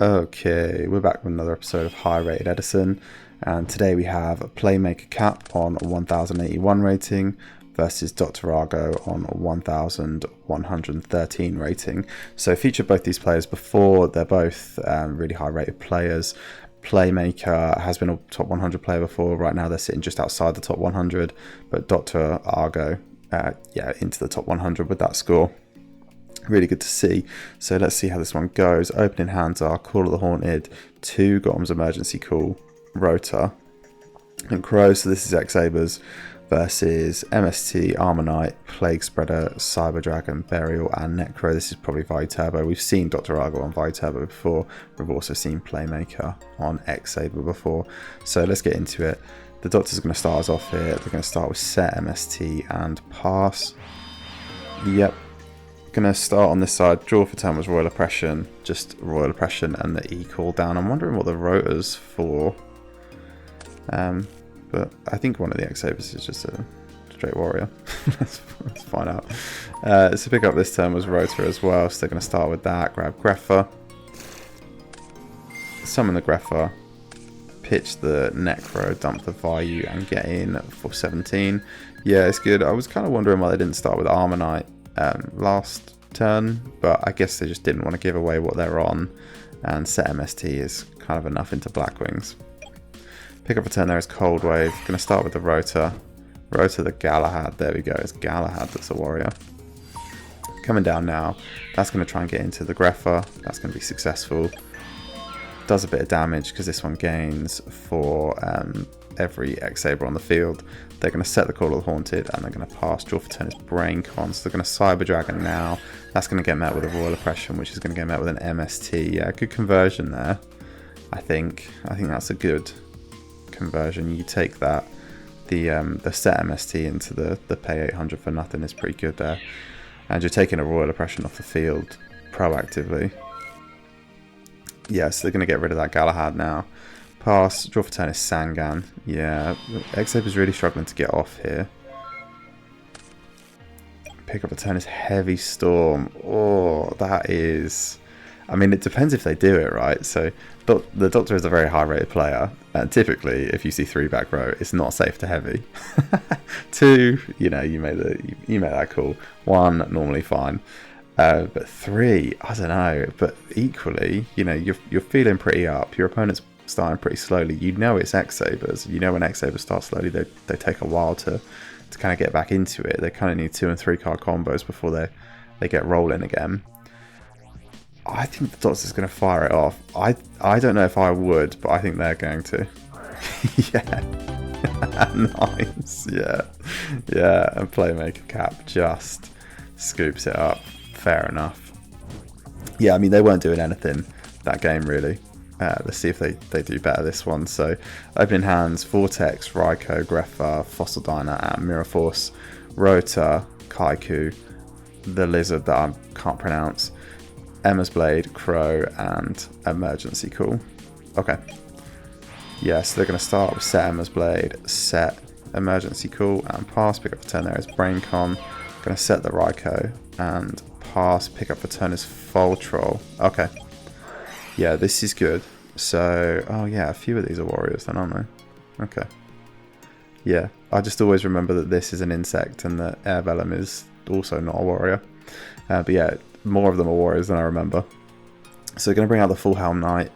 Okay, we're back with another episode of High Rated Edison, and today we have a Playmaker Cap on 1081 rating versus Dr. Argo on 1113 rating. So I featured both these players before. They're both really high rated players. Playmaker has been a top 100 player before. Right now they're sitting just outside the top 100, but Dr. Argo, into the top 100 with that score. Really good to see. So let's see how this one goes. Opening hands are Call of the Haunted, 2 Gotham's Emergency Call, Rotor, and Crow. So this is X-Sabers versus MST, Armor Knight, Plague Spreader, Cyber Dragon, Burial, and Necro. This is probably Vayu Turbo. We've seen Dr. Argo on Vayu Turbo before. We've also seen Playmaker on X-Saber before. So let's get into it. The Doctor's going to start us off here. They're going to start with set MST and pass. Yep. Going to start on this side. Draw for turn was Royal Oppression, just Royal Oppression and the E call down. I'm wondering what the rotor's for, but I think one of the X-Sabers is just a straight warrior. let's find out. So pick up this turn was rotor as well, so they're going to start with that. Grab Greffer, summon the Greffer, pitch the Necro, dump the Vayu, and get in for 17. Yeah, it's good. I was kind of wondering why they didn't start with Armor Knight last turn, but I guess they just didn't want to give away what they're on, and set MST is kind of enough into Blackwings. Pick up a turn there is Cold Wave. Going to start with the Rotor the Galahad. There we go, it's Galahad that's a warrior. Coming down now, that's going to try and get into the Greffer. That's going to be successful. Does a bit of damage because this one gains for every X-Saber on the field. They're going to set the Call of the Haunted and they're going to pass. Draw for turn is Brain Con, so they're going to Cyber Dragon now. That's going to get met with a Royal Oppression, which is going to get met with an MST. Yeah, good conversion there. I think that's a good conversion. You take that. The set MST into the pay 800 for nothing is pretty good there, and you're taking a Royal Oppression off the field proactively. Yeah, so they're going to get rid of that Galahad now. Pass. Draw for turn is Sangan. Yeah, X-Saber's really struggling to get off here. Pick up a turn is Heavy Storm. Oh, that is... I mean, it depends if they do it, right? So the Doctor is a very high-rated player, and typically, if you see 3 back row, it's not safe to heavy. 2, you made that call. 1, normally fine. But 3, I don't know. But equally, you're feeling pretty up. Your opponent's starting pretty slowly. You know it's X-Sabers. You know when X-Sabers start slowly, they take a while to kind of get back into it. They kind of need 2 and 3 card combos before they get rolling again. I think the Doctor's going to fire it off. I don't know if I would, but I think they're going to. Yeah. Nice. Yeah. And Playmaker Cap just scoops it up. Fair enough. Yeah, I mean, they weren't doing anything that game, really. Let's see if they do better this one. So, opening hands, Vortex, Raikou, Greffa, Fossil Dyna, and Mirror Force, Rota, Kaiku, the Lizard that I can't pronounce, Emma's Blade, Crow, and Emergency Call. Okay. Yeah, so they're going to start with set Emma's Blade, set Emergency Call, and pass. Pick up for turn there is Brain Con. Going to set the Raikou, and pass. Pick up for turn is Foul Troll. Okay. Yeah, this is good. So, oh yeah, a few of these are warriors then, aren't they? Okay. Yeah, I just always remember that this is an insect and that Air Vellum is also not a warrior. But yeah, more of them are warriors than I remember. So we're going to bring out the Full Helm Knight.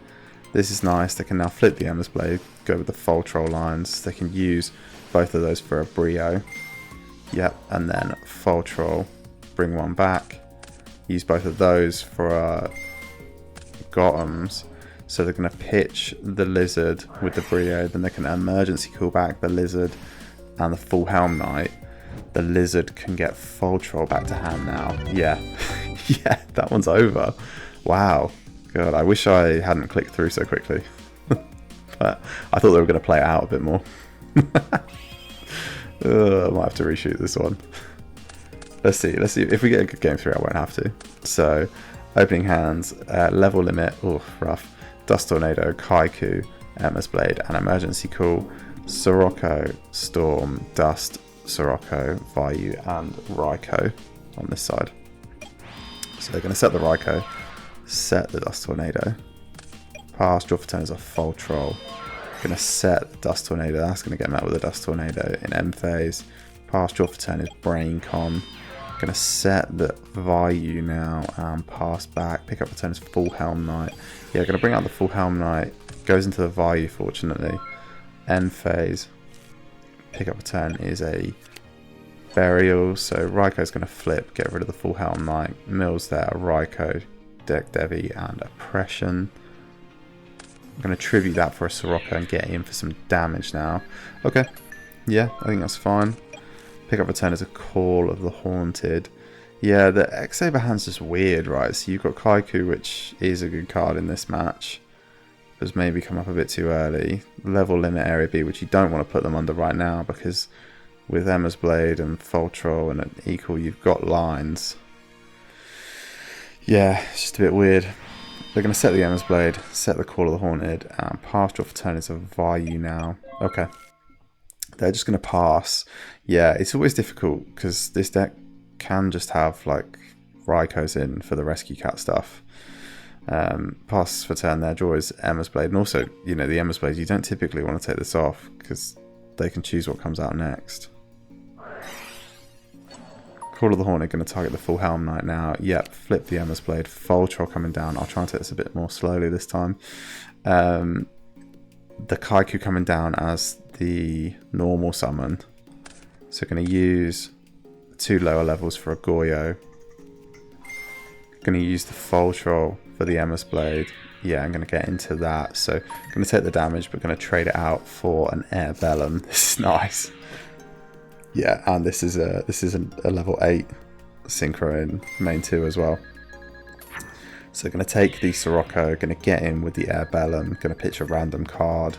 This is nice. They can now flip the Emma's Blade, go with the Foul Troll lines. They can use both of those for a Brio. Yep, and then Foul Troll, bring one back. Use both of those for Gotham's. So they're going to pitch the Lizard with the Brio, then they can emergency call back the Lizard and the Full Helm Knight. The Lizard can get Foul Troll back to hand now. Yeah. Yeah, that one's over. Wow. God, I wish I hadn't clicked through so quickly. But I thought they were going to play it out a bit more. I might have to reshoot this one. Let's see. If we get a good game through, I won't have to. So, opening hands, level limit, rough. Dust Tornado, Kaiku, Emma's Blade, and Emergency Call. Sirocco, Storm, Dust, Sirocco, Vayu, and Raikou on this side. So they're going to set the Raikou, set the Dust Tornado, Pass, draw for turn is a full troll. Going to set the Dust Tornado. That's going to get met with a Dust Tornado in end phase. Pass, draw for turn is Brain Con. Going to set the Vayu now and pass back. Pick up for turn is Full Helm Knight. Yeah, going to bring out the Full Helm Knight. Goes into the Vayu, fortunately. End phase. Pick up for turn is a Burial. So Raikou going to flip, get rid of the Full Helm Knight. Mills there, Raikou, Deck Devi, and Oppression. I'm going to tribute that for a Sirocco and get in for some damage now. Okay, yeah, I think that's fine. Pick up a turn as a Call of the Haunted. Yeah, the X-Saber hand's just weird, right? So you've got Kaiku, which is a good card in this match. Has maybe come up a bit too early. Level Limit Area B, which you don't want to put them under right now, because with Emma's Blade and Foltrol and an equal, you've got lines. Yeah, it's just a bit weird. They're going to set the Emma's Blade, set the Call of the Haunted, and pass draw for turn is a Vayu now. Okay. They're just going to pass. Yeah, it's always difficult because this deck can just have like Raikous in for the Rescue Cat stuff. Pass for turn there, draw is Emma's Blade. And also, you know, the Emma's Blade, you don't typically want to take this off because they can choose what comes out next. Call of the Haunted going to target the Full Helm Knight now. Yep, flip the Emma's Blade. Foltrol coming down. I'll try and take this a bit more slowly this time. The Kaiku coming down as the normal summon. So going to use 2 lower levels for a Goyo. Going to use the Foltrol for the Emma's Blade. Yeah, I'm going to get into that. So going to take the damage, but going to trade it out for an Air Bellum. This is nice. Yeah, and this is a level 8 synchro in main 2 as well. So going to take the Sirocco, going to get in with the Air Bellum, going to pitch a random card.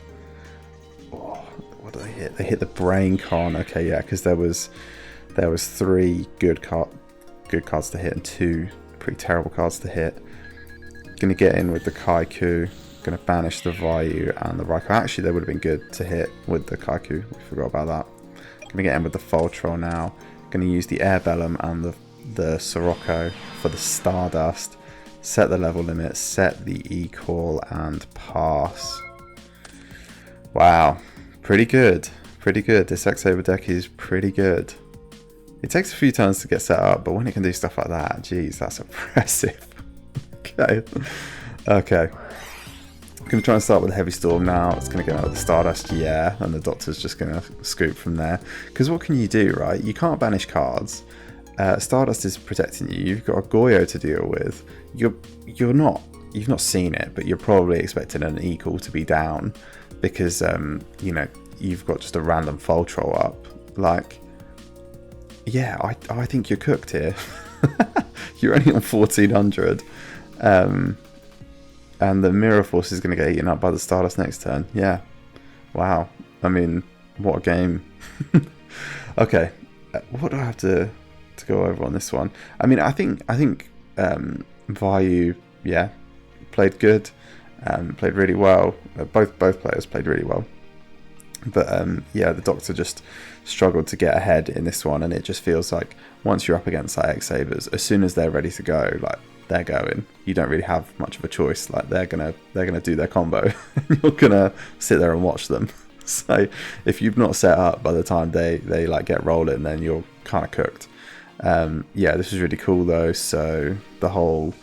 Oh, what do they hit? They hit the Brain Con. Okay, yeah, because there was 3 good cards to hit and 2 pretty terrible cards to hit. Going to get in with the Kaiku, going to banish the Vayu and the Raikou. Actually, they would have been good to hit with the Kaiku. We forgot about that. Going to get in with the Foltrol now. Going to use the Air Bellum and the Sirocco for the Stardust. Set the level limit, set the equal, and pass. Wow. Pretty good. Pretty good. This X-Saber deck is pretty good. It takes a few turns to get set up, but when it can do stuff like that, geez, that's impressive. Okay. Okay. I'm going to try and start with a Heavy Storm now. It's going to get out of the Stardust, yeah, and the Doctor's just going to scoop from there. Because what can you do, right? You can't banish cards. Stardust is protecting you. You've got a Goyo to deal with. You've not seen it, but you're probably expecting an equal to be down because you know, you've got just a random Foltrol up. Like, yeah, I think you're cooked here. You're only on 1400. And the Mirror Force is going to get eaten up by the Stardust next turn. Yeah. Wow. I mean, what a game. Okay. What do I have to go over on this one? I mean, I think Vayu, yeah, played good. Played really well. Both players played really well. But yeah, the Doctor just struggled to get ahead in this one, and it just feels like once you're up against like X-Sabers, as soon as they're ready to go, like, they're going. You don't really have much of a choice. Like, they're gonna do their combo. You're gonna sit there and watch them. So if you've not set up by the time they like get rolling, then you're kind of cooked. Yeah, this was really cool though. So the whole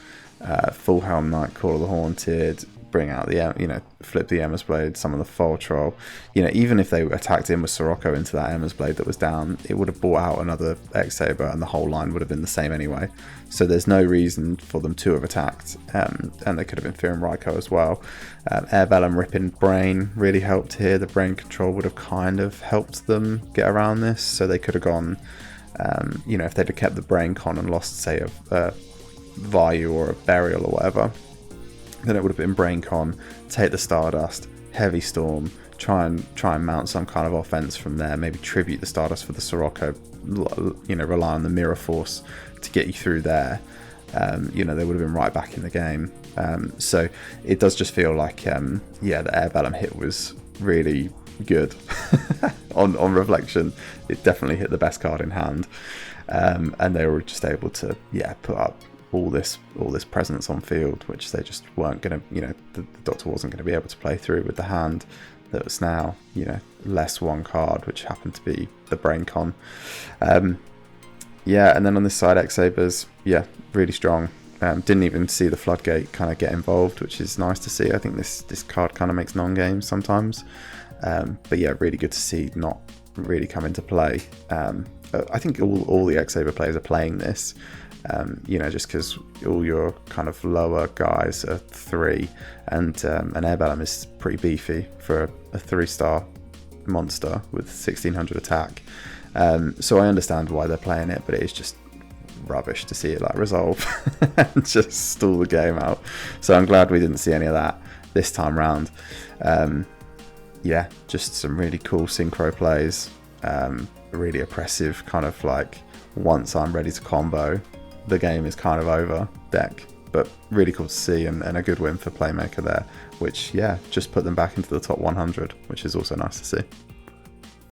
Full Helm Knight, Call of the Haunted, bring out the, you know, flip the Emma's Blade, summon the Foltrol. You know, even if they attacked in with Sirocco into that Emma's Blade that was down, it would have brought out another X-Saber and the whole line would have been the same anyway. So there's no reason for them to have attacked. And they could have been fearing Raikou as well. Air Bellum ripping Brain really helped here. The Brain control would have kind of helped them get around this. So they could have gone, you know, if they'd have kept the Brain Con and lost, say, a Vayu or a Burial or whatever, then it would have been Brain Con, take the Stardust, Heavy Storm, try and mount some kind of offense from there, maybe tribute the Stardust for the Sirocco, you know, rely on the Mirror Force to get you through there. You know, they would have been right back in the game. So it does just feel like, yeah, the Air Bellum hit was really good. on reflection, it definitely hit the best card in hand. And they were just able to, yeah, put up all this presence on field, which they just weren't going to, the Doctor wasn't going to be able to play through with the hand that was now, less one card, which happened to be the Brain Con. And then on this side, X-Sabers, really strong. Didn't even see the Floodgate kind of get involved, which is nice to see. I think this card kind of makes non-games sometimes. But yeah, really good to see not really come into play. I think all the X-Saber players are playing this, just because all your kind of lower guys are 3, and an Airbellum is pretty beefy for a 3-star monster with 1600 attack. So I understand why they're playing it, but it is just rubbish to see it like resolve and just stall the game out. So I'm glad we didn't see any of that this time round. Just some really cool synchro plays, really oppressive kind of like, once I'm ready to combo, the game is kind of over deck. But really cool to see, and a good win for Playmaker there, which just put them back into the top 100, which is also nice to see.